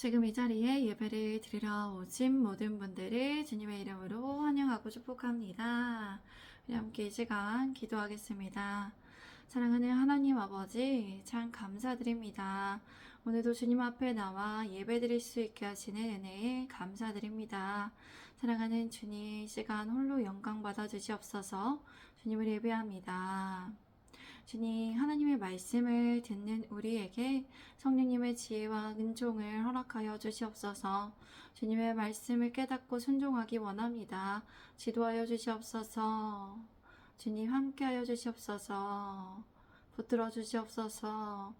지금 이 자리에 예배를 드리러 오신 모든 분들을 주님의 이름으로 환영하고 축복합니다. 우리 함께 이 시간 기도하겠습니다. 사랑하는 하나님 아버지, 참 감사드립니다. 오늘도 주님 앞에 나와 예배 드릴 수 있게 하시는 은혜에 감사드립니다. 사랑하는 주님, 이 시간 홀로 영광 받아 주시옵소서. 주님을 예배합니다. 주님, 하나님의 말씀을 듣는 우리에게 성령님의 지혜와 은총을 허락하여 주시옵소서. 주님의 말씀을 깨닫고 순종하기 원합니다. 지도하여 주시옵소서. 주님 함께하여 주시옵소서. 붙들어 주시옵소서.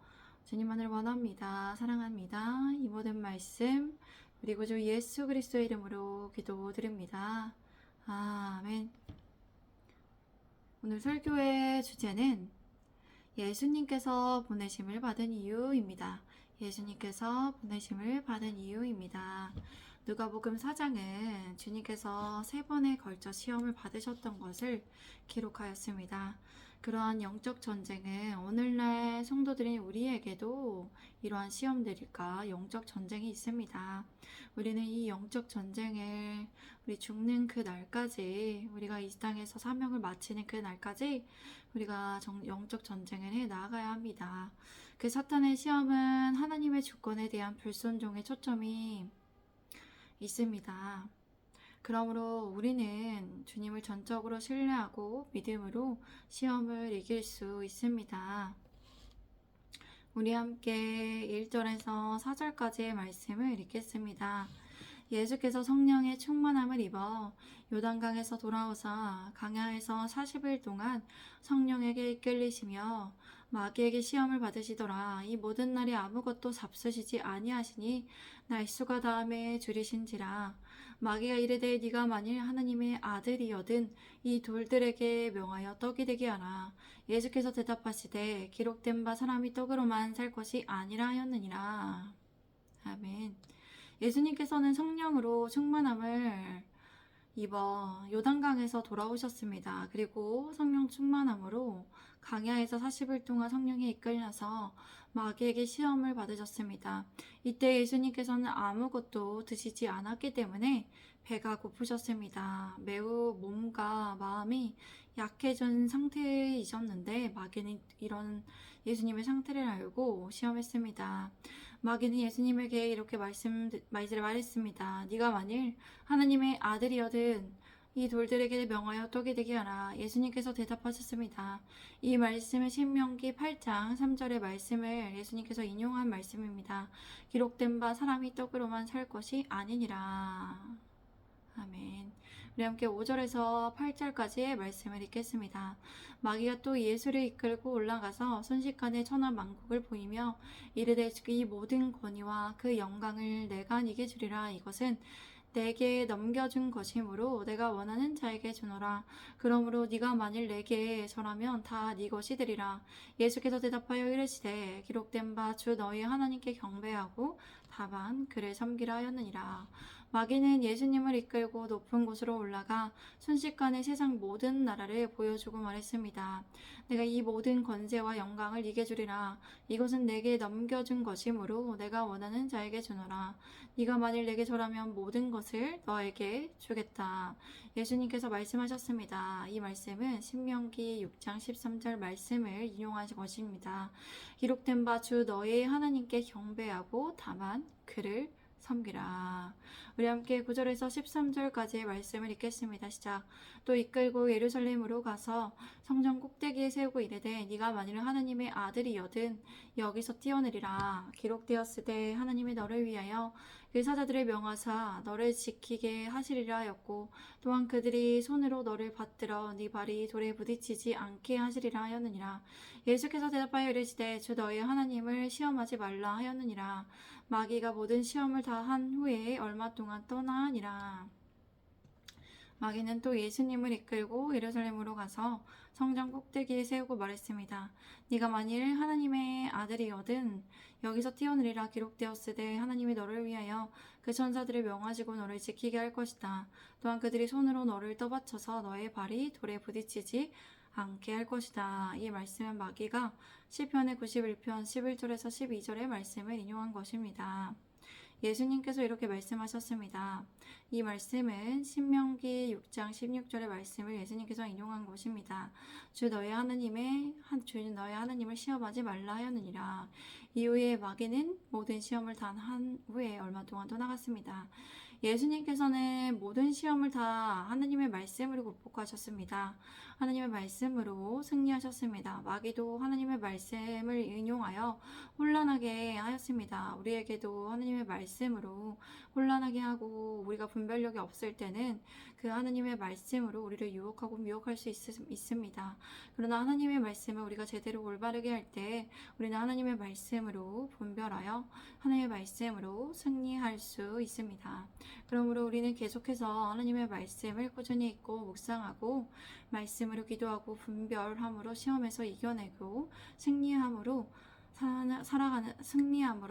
주님만을 원합니다. 사랑합니다. 이 모든 말씀 우리 구주 예수 그리스도의 이름으로 기도드립니다. 아멘. 오늘 설교의 주제는 예수님께서 보내심을 받은 이유입니다. 예수님께서 보내심을 받은 이유입니다. 누가복음 4장은 주님께서 3번에 걸쳐 시험을 받으셨던 것을 기록하였습니다. 그러한 영적 전쟁은 오늘날 성도들인 우리에게도 이러한 시험들과 영적 전쟁이 있습니다. 우리는 이 영적 전쟁을 우리 죽는 그 날까지, 우리가 이 땅에서 사명을 마치는 그 날까지 우리가 영적 전쟁을 해 나아가야 합니다. 그 사탄의 시험은 하나님의 주권에 대한 불순종의 초점이 있습니다. 그러므로 우리는 주님을 전적으로 신뢰하고 믿음으로 시험을 이길 수 있습니다. 우리 함께 1절에서 4절까지의 말씀을 읽겠습니다. 예수께서 성령의 충만함을 입어 요단강에서 돌아오사 강야에서 40일 동안 성령에게 이끌리시며 마귀에게 시험을 받으시더라. 이 모든 날이 아무것도 잡수시지 아니하시니 날수가 다함에 줄이신지라. 마귀가 이르되 네가 만일 하나님의 아들이여든 이 돌들에게 명하여 떡이 되게 하라. 예수께서 대답하시되 기록된 바 사람이 떡으로만 살 것이 아니라 하였느니라. 아멘. 예수님께서는 성령으로 충만함을 입어 요단강에서 돌아오셨습니다. 그리고 성령 충만함으로 강야에서 40일 동안 성령에 이끌려서 마귀에게 시험을 받으셨습니다. 이때 예수님께서는 아무것도 드시지 않았기 때문에 배가 고프셨습니다. 매우 몸과 마음이 약해진 상태이셨는데 마귀는 이런 예수님의 상태를 알고 시험했습니다. 마귀는 예수님에게 이렇게 말했습니다. 네가 만일 하나님의 아들이여든 이 돌들에게 명하여 떡이 되게 하라. 예수님께서 대답하셨습니다. 이 말씀은 신명기 8장 3절의 말씀을 예수님께서 인용한 말씀입니다. 기록된 바 사람이 떡으로만 살 것이 아니니라. 아멘. 우리 함께 5절에서 8절까지의 말씀을 읽겠습니다. 마귀가 또 예수를 이끌고 올라가서 순식간에 천하만국을 보이며 이르되 이 모든 권위와 그 영광을 내가 네게 주리라. 이것은 내게 넘겨준 것이므로 내가 원하는 자에게 주노라. 그러므로 네가 만일 내게 절하면 다 네 것이 되리라. 예수께서 대답하여 이르시되 기록된 바 주 너희 하나님께 경배하고 다만 그를 섬기라 하였느니라. 마귀는 예수님을 이끌고 높은 곳으로 올라가 순식간에 세상 모든 나라를 보여주고 말했습니다. 내가 이 모든 권세와 영광을 네게 주리라. 이것은 내게 넘겨준 것이므로 내가 원하는 자에게 주노라. 네가 만일 내게 절하면 모든 것을 너에게 주겠다. 예수님께서 말씀하셨습니다. 이 말씀은 신명기 6장 13절 말씀을 인용한 것입니다. 기록된 바 주 너의 하나님께 경배하고 다만 그를 섬기라. 우리 함께 9절에서 13절까지의 말씀을 읽겠습니다. 시작. 또 이끌고 예루살렘으로 가서 성전 꼭대기에 세우고 이르되 네가 만일 하나님의 아들이여든 여기서 뛰어내리라. 기록되었으되 하나님이 너를 위하여 그 사자들을 명하사 너를 지키게 하시리라 하였고 또한 그들이 손으로 너를 받들어 네 발이 돌에 부딪히지 않게 하시리라 하였느니라. 예수께서 대답하여 이르시되 주 너의 하나님을 시험하지 말라 하였느니라. 마귀가 모든 시험을 다 한 후에 얼마 동안 떠나니라. 마귀는 또 예수님을 이끌고 예루살렘으로 가서 성전 꼭대기에 세우고 말했습니다. 네가 만일 하나님의 아들이거든 여기서 뛰어내리라. 기록되었으되 하나님이 너를 위하여 그 천사들을 명하시고 너를 지키게 할 것이다. 또한 그들이 손으로 너를 떠받쳐서 너의 발이 돌에 부딪히지 않게 할 것이다. 이 말씀은 마귀가 시편의 91편 11절에서 12절의 말씀을 인용한 것입니다. 예수님께서 이렇게 말씀하셨습니다. 이 말씀은 신명기 6장 16절의 말씀을 예수님께서 인용한 것입니다. 주 너희 하나님을 시험하지 말라 하였느니라. 이후에 마귀는 모든 시험을 단 한 후에 얼마 동안 떠나갔습니다. 예수님께서는 모든 시험을 다 하나님의 말씀으로 극복하셨습니다. 하나님의 말씀으로 승리하셨습니다. 마귀도 하나님의 말씀을 인용하여 혼란하게 하였습니다. 우리에게도 하나님의 말씀으로 혼란하게 하고 우리가 분별력이 없을 때는 그 하나님의 말씀으로 우리를 유혹하고 미혹할 수 있습니다. 그러나 하나님의 말씀을 우리가 제대로 올바르게 할 때 우리는 하나님의 말씀으로 분별하여 하나님의 말씀으로 승리할 수 있습니다. 그러므로 우리는 계속해서 하나님의 말씀을 꾸준히 읽고 묵상하고 말씀으로 기도하고 분별함으로 시험에서 이겨내고 승리함으로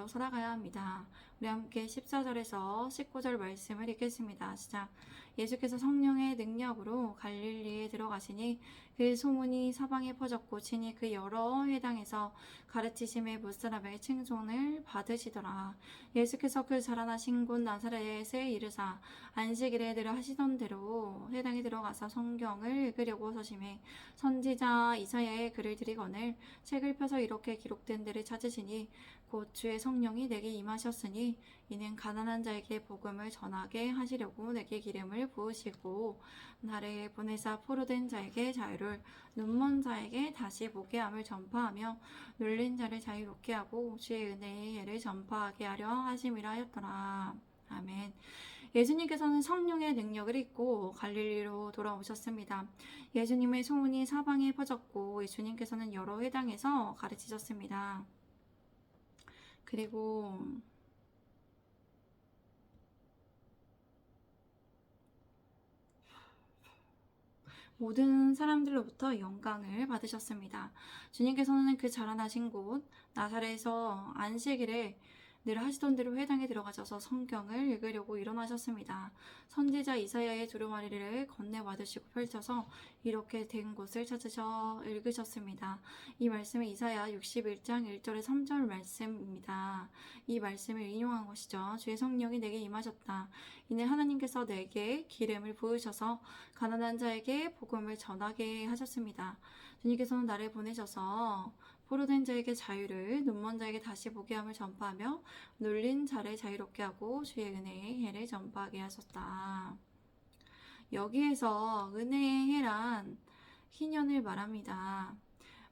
살아가야 합니다. 우리 함께 14절에서 19절 말씀을 읽겠습니다. 시작. 예수께서 성령의 능력으로 갈릴리에 들어가시니 그 소문이 사방에 퍼졌고 친히 그 여러 회당에서 가르치심에 무사람에게 칭송을 받으시더라. 예수께서 그 자라나신 곳 나사렛에 이르사 안식일에 늘 하시던 대로 회당에 들어가서 성경을 읽으려고 서심해 선지자 이사야의 글을 들이거늘 책을 펴서 이렇게 기록된 데를 찾으시니 곧 주의 성령이 내게 임하셨으니 이는 가난한 자에게 복음을 전하게 하시려고 내게 기름을 부으시고 나를 보내사 포로된 자에게 자유를 눈먼 자에게 다시 보게 함을 전파하며 눌린 자를 자유롭게 하고 주의 은혜의 예를 전파하게 하려 하심이라 하였더라. 아멘. 예수님께서는 성령의 능력을 입고 갈릴리로 돌아오셨습니다. 예수님의 소문이 사방에 퍼졌고 예수님께서는 여러 회당에서 가르치셨습니다. 그리고 모든 사람들로부터 영광을 받으셨습니다. 주님께서는 그 자라나신 곳 나사렛에서 안식일에 늘 하시던 대로 회당에 들어가셔서 성경을 읽으려고 일어나셨습니다. 선지자 이사야의 두루마리를 건네받으시고 펼쳐서 이렇게 된 곳을 찾으셔 읽으셨습니다. 이 말씀은 이사야 61장 1절에 3절 말씀입니다. 이 말씀을 인용한 것이죠. 주의 성령이 내게 임하셨다. 이는 하나님께서 내게 기름을 부으셔서 가난한 자에게 복음을 전하게 하셨습니다. 주님께서는 나를 보내셔서 포로된 자에게 자유를 눈먼 자에게 다시 보게 함을 전파하며 눌린 자를 자유롭게 하고 주의 은혜의 해를 전파하게 하셨다. 여기에서 은혜의 해란 희년을 말합니다.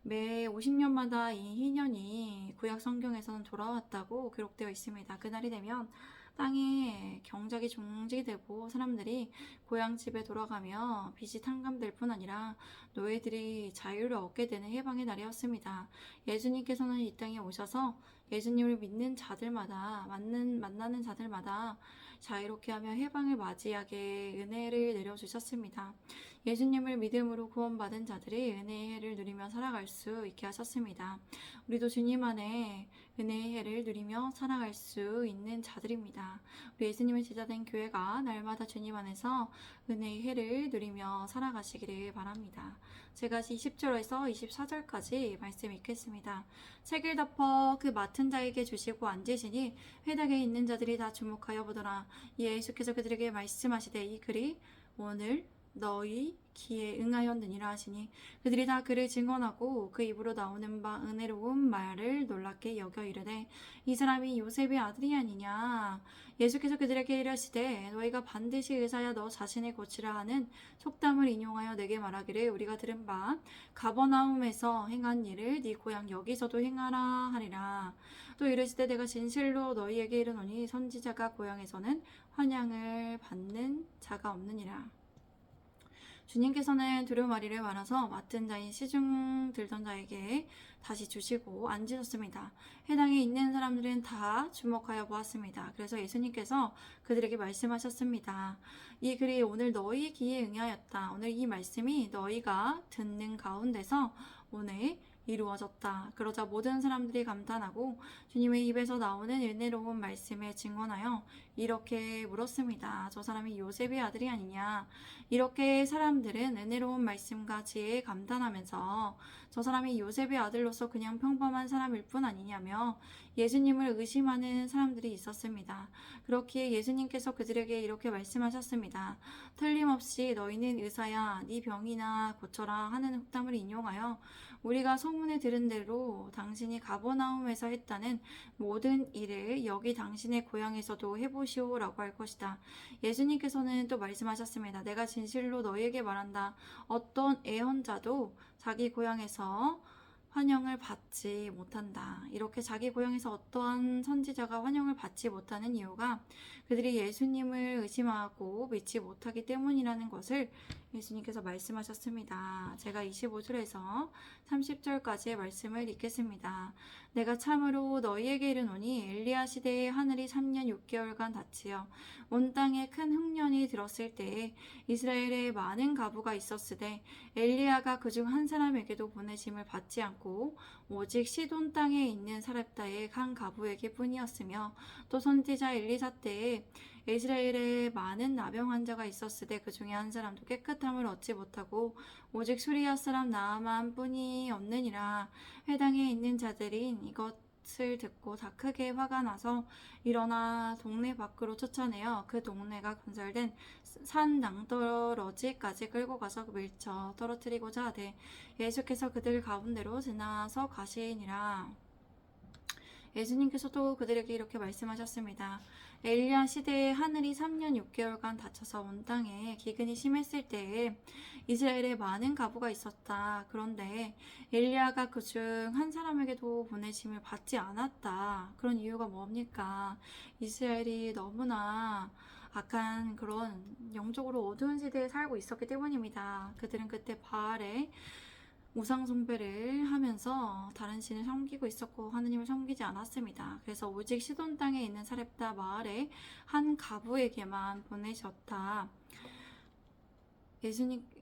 매 50년마다 이 희년이 구약 성경에서는 돌아왔다고 기록되어 있습니다. 그날이 되면 땅에 경작이 종지되고 사람들이 고향 집에 돌아가며 빚이 탕감될 뿐 아니라 노예들이 자유를 얻게 되는 해방의 날이었습니다. 예수님께서는 이 땅에 오셔서 예수님을 믿는 자들마다 만나는 자들마다 자유롭게 하며 해방을 맞이하게 은혜를 내려주셨습니다. 예수님을 믿음으로 구원받은 자들이 은혜의 해를 누리며 살아갈 수 있게 하셨습니다. 우리도 주님 안에 은혜의 해를 누리며 살아갈 수 있는 자들입니다. 우리 예수님의 제자된 교회가 날마다 주님 안에서 은혜의 해를 누리며 살아가시기를 바랍니다. 제가 20절에서 24절까지 말씀 읽겠습니다. 책을 덮어 그 맡은 자에게 주시고 앉으시니 회당에 있는 자들이 다 주목하여 보더라. 예수께서 그들에게 말씀하시되 이 글이 오늘 너희 귀에 응하였느니라 하시니 그들이 다 그를 증언하고 그 입으로 나오는 바 은혜로운 말을 놀랍게 여겨 이르되 이 사람이 요셉의 아들이 아니냐. 예수께서 그들에게 이르시되 너희가 반드시 의사야 너 자신을 고치라 하는 속담을 인용하여 내게 말하기를 우리가 들은 바 가버나움에서 행한 일을 네 고향 여기서도 행하라 하리라. 또 이르시되 내가 진실로 너희에게 이르노니 선지자가 고향에서는 환영을 받는 자가 없느니라. 주님께서는 두루마리를 말아서 맡은 자인 시중 들던 자에게 다시 주시고 앉으셨습니다. 해당에 있는 사람들은 다 주목하여 보았습니다. 그래서 예수님께서 그들에게 말씀하셨습니다. 이 글이 오늘 너희 귀에 응하였다. 오늘 이 말씀이 너희가 듣는 가운데서 오늘 이루어졌다. 그러자 모든 사람들이 감탄하고 주님의 입에서 나오는 은혜로운 말씀에 증언하여 이렇게 물었습니다. 저 사람이 요셉의 아들이 아니냐? 이렇게 사람들은 은혜로운 말씀과 지혜에 감탄하면서 저 사람이 요셉의 아들로서 그냥 평범한 사람일 뿐 아니냐며 예수님을 의심하는 사람들이 있었습니다. 그렇기에 예수님께서 그들에게 이렇게 말씀하셨습니다. 틀림없이 너희는 의사야 네 병이나 고쳐라 하는 흑담을 인용하여 우리가 소문에 들은 대로 당신이 가버나움에서 했다는 모든 일을 여기 당신의 고향에서도 해보시오라고 할 것이다. 예수님께서는 또 말씀하셨습니다. 내가 진실로 너희에게 말한다. 어떤 애언자도 자기 고향에서 환영을 받지 못한다. 이렇게 자기 고향에서 어떠한 선지자가 환영을 받지 못하는 이유가 그들이 예수님을 의심하고 믿지 못하기 때문이라는 것을 예수님께서 말씀하셨습니다. 제가 25절에서 30절까지의 말씀을 읽겠습니다. 내가 참으로 너희에게 이르노니 엘리야 시대에 하늘이 3년 6개월간 닫히어 온 땅에 큰 흉년이 들었을 때에 이스라엘에 많은 가부가 있었으되 엘리야가 그중 한 사람에게도 보내심을 받지 않고 오직 시돈 땅에 있는 사렙다의 한 가부에게 뿐이었으며 또 선지자 엘리사 때에 이스라엘에 많은 나병 환자가 있었으되 그 중에 한 사람도 깨끗함을 얻지 못하고 오직 수리아 사람 나아만 뿐이 없느니라. 해당에 있는 자들인 이것을 듣고 다 크게 화가 나서 일어나 동네 밖으로 쫓아내어 그 동네가 건설된 산 낭떠러지까지 끌고 가서 밀쳐 떨어뜨리고자 하되 예수께서 그들 가운데로 지나서 가시니라. 예수님께서도 그들에게 이렇게 말씀하셨습니다. 엘리야 시대에 하늘이 3년 6개월간 닫혀서 온 땅에 기근이 심했을 때에 이스라엘에 많은 가부가 있었다. 그런데 엘리야가 그중 한 사람에게도 보내심을 받지 않았다. 그런 이유가 뭡니까? 이스라엘이 너무나 악한 그런 영적으로 어두운 시대에 살고 있었기 때문입니다. 그들은 그때 바알의 우상 숭배를 하면서 다른 신을 섬기고 있었고 하느님을 섬기지 않았습니다. 그래서 오직 시돈 땅에 있는 사렙다 마을의 한 가부에게만 보내셨다.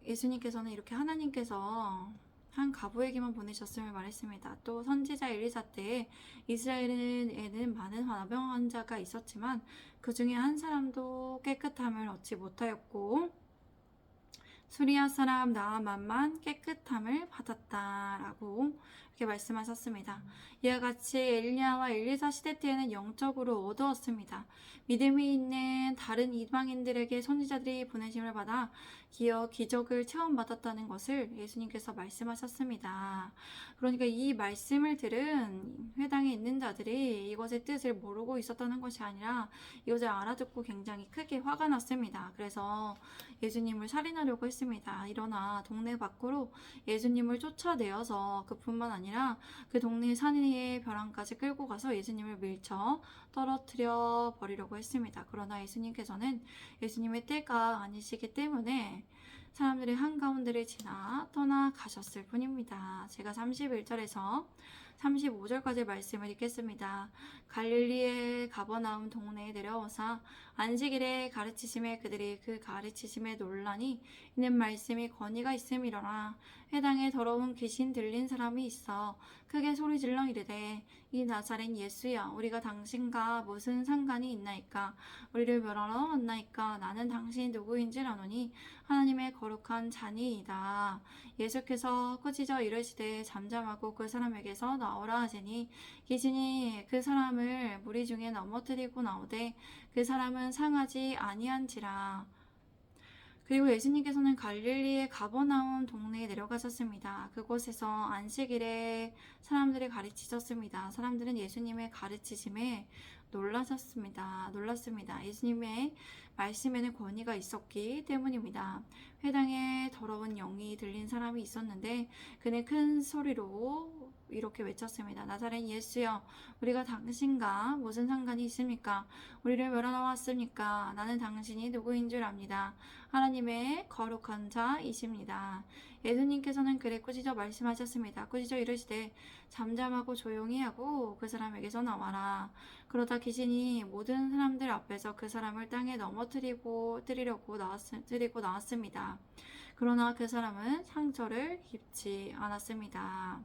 예수님께서는 이렇게 하나님께서 한 가부에게만 보내셨음을 말했습니다. 또 선지자 엘리사 때에 이스라엘에는 많은 화병 환자가 있었지만 그 중에 한 사람도 깨끗함을 얻지 못하였고 수리아 사람 나아만만 깨끗함을 받았다라고 이렇게 말씀하셨습니다. 이와 같이 엘리야와 엘리사 시대 때에는 영적으로 어두웠습니다. 믿음이 있는 다른 이방인들에게 선지자들이 보내심을 받아 기적을 체험받았다는 것을 예수님께서 말씀하셨습니다. 그러니까 이 말씀을 들은 회당에 있는 자들이 이것의 뜻을 모르고 있었다는 것이 아니라 이것을 알아듣고 굉장히 크게 화가 났습니다. 그래서 예수님을 살인하려고 했습니다. 일어나 동네 밖으로 예수님을 쫓아내어서 그뿐만 아니라 그 동네 산 위의 벼랑까지 끌고 가서 예수님을 밀쳐 떨어뜨려 버리려고 했습니다. 그러나 예수님께서는 예수님의 때가 아니시기 때문에 사람들의 한가운데를 지나 떠나가셨을 뿐입니다. 제가 31절에서 35절까지 말씀을 읽겠습니다. 갈릴리의 가버나움 동네에 내려오사 안식일에 가르치심에 그들이 그 가르치심에 놀라니 이는 말씀이 권위가 있음이로라. 해당에 더러운 귀신 들린 사람이 있어 크게 소리질러 이르되 이 나사렛 예수야 우리가 당신과 무슨 상관이 있나이까 우리를 멸하러 왔나이까 나는 당신이 누구인지 아노니 하나님의 거룩한 자니이다. 예수께서 꾸짖어 이르시되 잠잠하고 그 사람에게서 나오라 하시니 귀신이 그 사람을 무리 중에 넘어뜨리고 나오되 그 사람은 상하지 아니한지라. 그리고 예수님께서는 갈릴리의 가버나움 동네에 내려가셨습니다. 그곳에서 안식일에 사람들을 가르치셨습니다. 사람들은 예수님의 가르치심에 놀랐습니다. 예수님의 말씀에는 권위가 있었기 때문입니다. 회당에 더러운 영이 들린 사람이 있었는데 그는 큰 소리로 이렇게 외쳤습니다. 나사렛 예수여 우리가 당신과 무슨 상관이 있습니까? 우리를 멸하러 왔습니까? 나는 당신이 누구인 줄 압니다. 하나님의 거룩한 자이십니다. 예수님께서는 그를 꾸짖어 말씀하셨습니다. 꾸짖어 이르시되 잠잠하고 조용히 하고 그 사람에게서 나와라. 그러다 귀신이 모든 사람들 앞에서 그 사람을 땅에 넘어뜨리고 나왔습니다. 그러나 그 사람은 상처를 입지 않았습니다.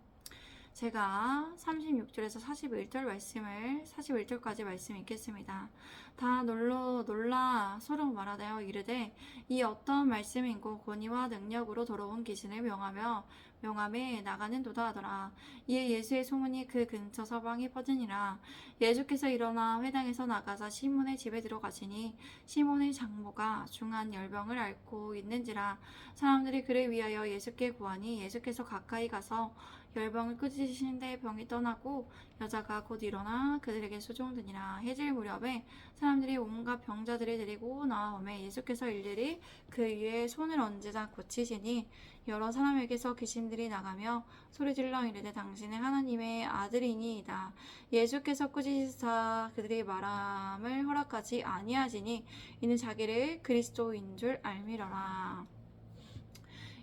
제가 36절에서 41절까지 말씀 읽겠습니다. 다 놀라 소름 말하되어 이르되 이 어떤 말씀인고 권위와 능력으로 더러운 귀신을 명하며 용암에 나가는도다 하더라. 이에 예수의 소문이 그 근처 서방에 퍼지니라. 예수께서 일어나 회당에서 나가사 시몬의 집에 들어가시니 시몬의 장모가 중한 열병을 앓고 있는지라. 사람들이 그를 위하여 예수께 구하니 예수께서 가까이 가서 열병을 끊으시는데 병이 떠나고 여자가 곧 일어나 그들에게 수종드니라. 해질 무렵에 사람들이 온갖 병자들을 데리고 나오매 예수께서 일일이 그 위에 손을 얹으사 고치시니 여러 사람에게서 귀신들이 나가며 소리질러 이르되 당신은 하나님의 아들이니이다. 예수께서 꾸짖으사 그들이 말함을 허락하지 아니하시니 이는 자기를 그리스도인 줄 알미러라.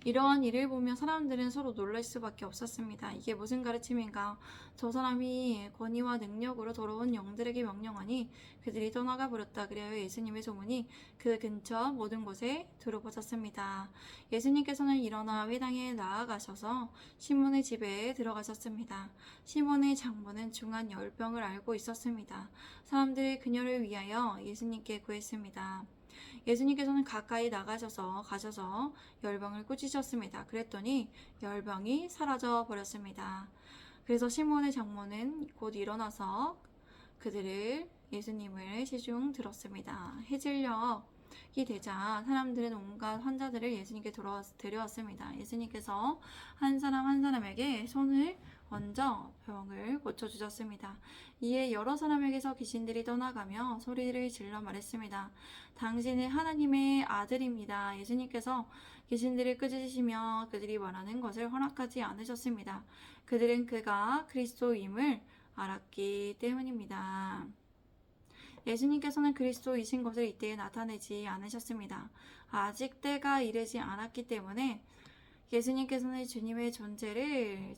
이러한 일을 보며 사람들은 서로 놀랄 수밖에 없었습니다. 이게 무슨 가르침인가? 저 사람이 권위와 능력으로 더러운 영들에게 명령하니 그들이 떠나가 버렸다. 그래요. 예수님의 소문이 그 근처 모든 곳에 두루퍼졌습니다. 예수님께서는 일어나 회당에 나아가셔서 시몬의 집에 들어가셨습니다. 시몬의 장모는 중한 열병을 앓고 있었습니다. 사람들이 그녀를 위하여 예수님께 구했습니다. 예수님께서는 가까이 가셔서 열병을 꾸짖으셨습니다. 그랬더니 열병이 사라져 버렸습니다. 그래서 시몬의 장모는 곧 일어나서 예수님을 시중 들었습니다. 해질녘이 되자 사람들은 온갖 환자들을 예수님께 데려왔습니다. 예수님께서 한 사람 한 사람에게 손을 얹어 병을 고쳐주셨습니다. 이에 여러 사람에게서 귀신들이 떠나가며 소리를 질러 말했습니다. 당신은 하나님의 아들입니다. 예수님께서 귀신들을 끄짖으시며 그들이 말하는 것을 허락하지 않으셨습니다. 그들은 그가 그리스도임을 알았기 때문입니다. 예수님께서는 그리스도이신 것을 이때에 나타내지 않으셨습니다. 아직 때가 이르지 않았기 때문에 예수님께서는 주님의 존재를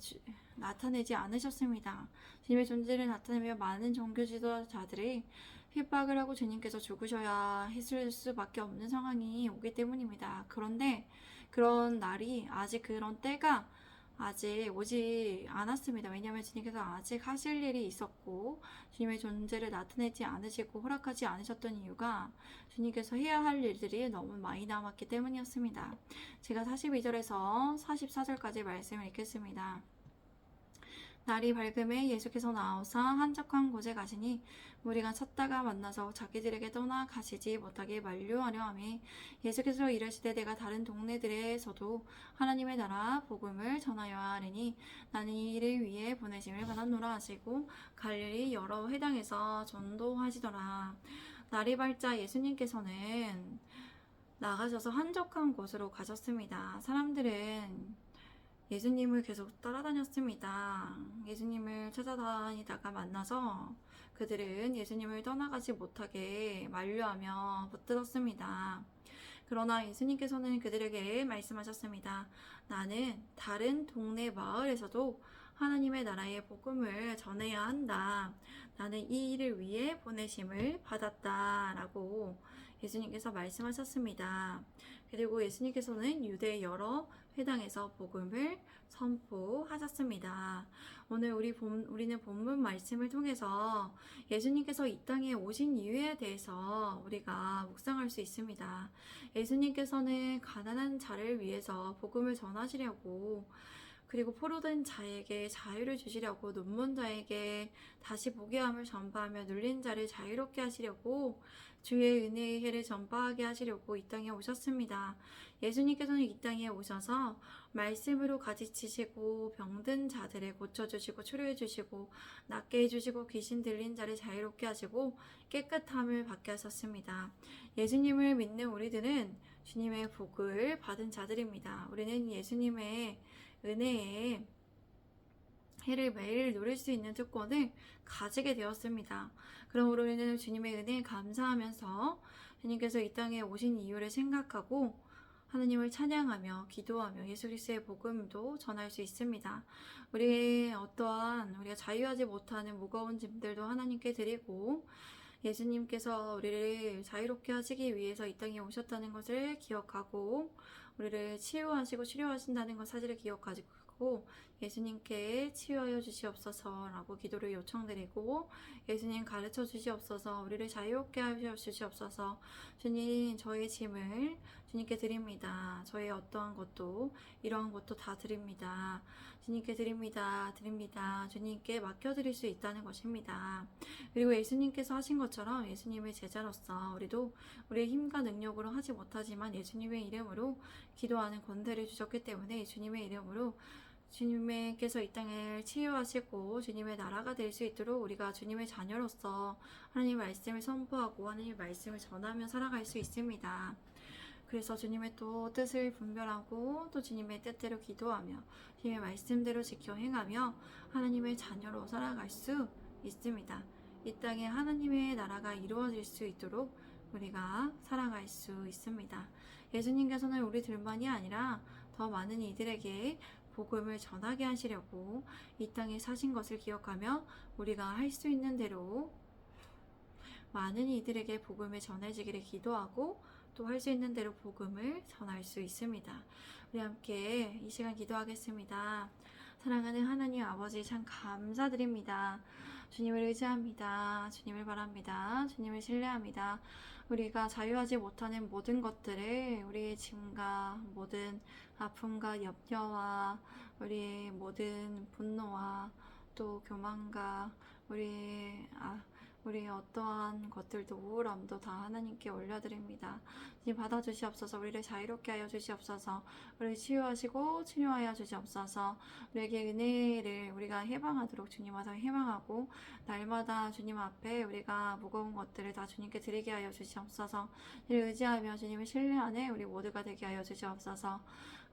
나타내지 않으셨습니다. 주님의 존재를 나타내며 많은 종교 지도자들이 핍박을 하고 주님께서 죽으셔야 했을 수밖에 없는 상황이 오기 때문입니다. 그런데 그런 날이 그런 때가 아직 오지 않았습니다. 왜냐하면 주님께서 아직 하실 일이 있었고 주님의 존재를 나타내지 않으시고 허락하지 않으셨던 이유가 주님께서 해야 할 일들이 너무 많이 남았기 때문이었습니다. 제가 42절에서 44절까지 말씀을 읽겠습니다. 날이 밝음에 예수께서 나오사 한적한 곳에 가시니 무리가 찾다가 만나서 자기들에게 떠나 가시지 못하게 만류하려 하매 예수께서 이르시되 내가 다른 동네들에서도 하나님의 나라 복음을 전하여야 하리니 나는 이 일을 위해 보내심을 받았노라 하시고 갈릴리 여러 회당에서 전도하시더라. 날이 밝자 예수님께서는 나가셔서 한적한 곳으로 가셨습니다. 사람들은 예수님을 계속 따라다녔습니다. 예수님을 찾아다니다가 만나서 그들은 예수님을 떠나가지 못하게 만류하며 붙들었습니다. 그러나 예수님께서는 그들에게 말씀하셨습니다. 나는 다른 동네 마을에서도 하나님의 나라의 복음을 전해야 한다. 나는 이 일을 위해 보내심을 받았다라고 예수님께서 말씀하셨습니다. 그리고 예수님께서는 유대 여러 회당에서 복음을 선포하셨습니다. 오늘 우리는 본문 말씀을 통해서 예수님께서 이 땅에 오신 이유에 대해서 우리가 묵상할 수 있습니다. 예수님께서는 가난한 자를 위해서 복음을 전하시려고 그리고 포로된 자에게 자유를 주시려고 눈먼 자에게 다시 보게 함을 전파하며 눌린 자를 자유롭게 하시려고 주의 은혜의 해를 전파하게 하시려고 이 땅에 오셨습니다. 예수님께서는 이 땅에 오셔서 말씀으로 가지치시고 병든 자들을 고쳐주시고 치료해주시고 낫게 해주시고 귀신 들린 자를 자유롭게 하시고 깨끗함을 받게 하셨습니다. 예수님을 믿는 우리들은 주님의 복을 받은 자들입니다. 우리는 예수님의 은혜에 해를 매일 누릴 수 있는 특권을 가지게 되었습니다. 그러므로 우리는 주님의 은혜에 감사하면서 주님께서 이 땅에 오신 이유를 생각하고 하나님을 찬양하며 기도하며 예수 그리스도의 복음도 전할 수 있습니다. 우리가 자유하지 못하는 무거운 짐들도 하나님께 드리고 예수님께서 우리를 자유롭게 하시기 위해서 이 땅에 오셨다는 것을 기억하고 우리를 치유하시고 치료하신다는 것 사실을 기억하고 예수님께 치유하여 주시옵소서라고 기도를 요청드리고, 예수님 가르쳐 주시옵소서, 우리를 자유롭게 하여 주시옵소서. 주님, 저의 짐을 주님께 드립니다. 저의 어떠한 것도, 이러한 것도 다 드립니다. 주님께 드립니다. 주님께 맡겨드릴 수 있다는 것입니다. 그리고 예수님께서 하신 것처럼 예수님의 제자로서 우리도 우리의 힘과 능력으로 하지 못하지만 예수님의 이름으로 기도하는 권세를 주셨기 때문에 주님의 이름으로 주님께서 이 땅을 치유하시고 주님의 나라가 될 수 있도록 우리가 주님의 자녀로서 하나님의 말씀을 선포하고 하나님의 말씀을 전하며 살아갈 수 있습니다. 그래서 주님의 또 뜻을 분별하고 또 주님의 뜻대로 기도하며 주님의 말씀대로 지켜 행하며 하나님의 자녀로 살아갈 수 있습니다. 이 땅에 하나님의 나라가 이루어질 수 있도록 우리가 살아갈 수 있습니다. 예수님께서는 우리들만이 아니라 더 많은 이들에게 복음을 전하게 하시려고 이 땅에 사신 것을 기억하며 우리가 할 수 있는 대로 많은 이들에게 복음을 전해지기를 기도하고 또 할 수 있는 대로 복음을 전할 수 있습니다. 우리 함께 이 시간 기도하겠습니다. 사랑하는 하나님 아버지, 참 감사드립니다. 주님을 의지합니다. 주님을 바랍니다. 주님을 신뢰합니다. 우리가 자유하지 못하는 모든 것들을 우리의 짐과 모든 아픔과 염려와 우리의 모든 분노와 또 교만과 우리의 어떠한 것들도 우울함도 다 하나님께 올려드립니다. 주님 받아주시옵소서. 우리를 자유롭게 하여 주시옵소서. 우리를 치유하시고 치료하여 주시옵소서. 우리에게 은혜를 우리가 해방하도록 주님 와서 해방하고 날마다 주님 앞에 우리가 무거운 것들을 다 주님께 드리게 하여 주시옵소서. 이를 의지하며 주님을 신뢰하는 우리 모두가 되게 하여 주시옵소서.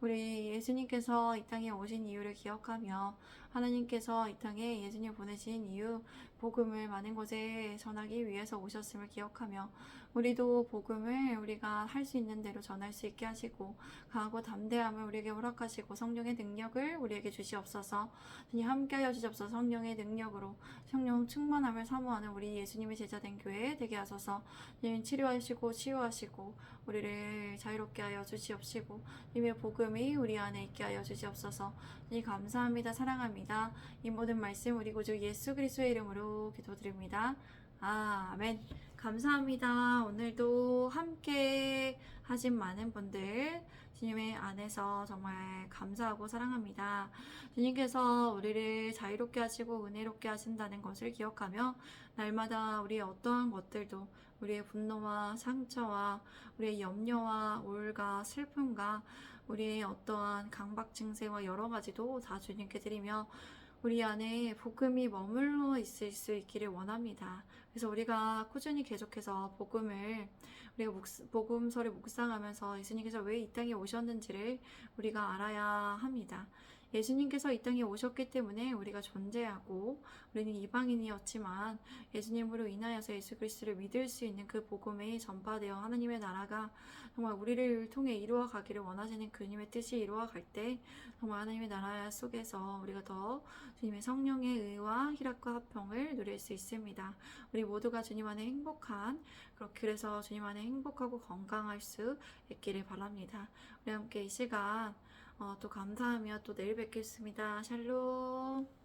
우리 예수님께서 이 땅에 오신 이유를 기억하며 하나님께서 이 땅에 예수님 보내신 이유 복음을 많은 곳에 전하기 위해서 오셨음을 기억하며 우리도 복음을 우리가 할 수 있는 대로 전할 수 있게 하시고 강하고 담대함을 우리에게 허락하시고 성령의 능력을 우리에게 주시옵소서. 주님 함께하여 주시옵소서. 성령의 능력으로 성령 충만함을 사모하는 우리 예수님의 제자된 교회 되게 하소서. 주님 치료하시고 치유하시고 우리를 자유롭게 하여 주시옵시고 주님의 복음이 우리 안에 있게 하여 주시옵소서. 주님 감사합니다. 사랑합니다. 이 모든 말씀 우리 구주 예수 그리스도의 이름으로 기도드립니다. 아멘. 감사합니다. 오늘도 함께 하신 많은 분들 주님의 안에서 정말 감사하고 사랑합니다. 주님께서 우리를 자유롭게 하시고 은혜롭게 하신다는 것을 기억하며 날마다 우리의 어떠한 것들도 우리의 분노와 상처와 우리의 염려와 우울과 슬픔과 우리의 어떠한 강박 증세와 여러 가지도 다 주님께 드리며 우리 안에 복음이 머물러 있을 수 있기를 원합니다. 그래서 우리가 꾸준히 계속해서 우리가 복음서를 묵상하면서 예수님께서 왜 이 땅에 오셨는지를 우리가 알아야 합니다. 예수님께서 이 땅에 오셨기 때문에 우리가 존재하고 우리는 이방인이었지만 예수님으로 인하여서 예수 그리스도를 믿을 수 있는 그 복음이 전파되어 하나님의 나라가 정말 우리를 통해 이루어 가기를 원하시는 그님의 뜻이 이루어 갈 때 정말 하나님의 나라 속에서 우리가 더 주님의 성령의 의와 희락과 화평을 누릴 수 있습니다. 우리 모두가 주님 안에 그래서 주님 안에 행복하고 건강할 수 있기를 바랍니다. 우리 함께 이 시간 또 감사하며 또 내일 뵙겠습니다. 샬롬.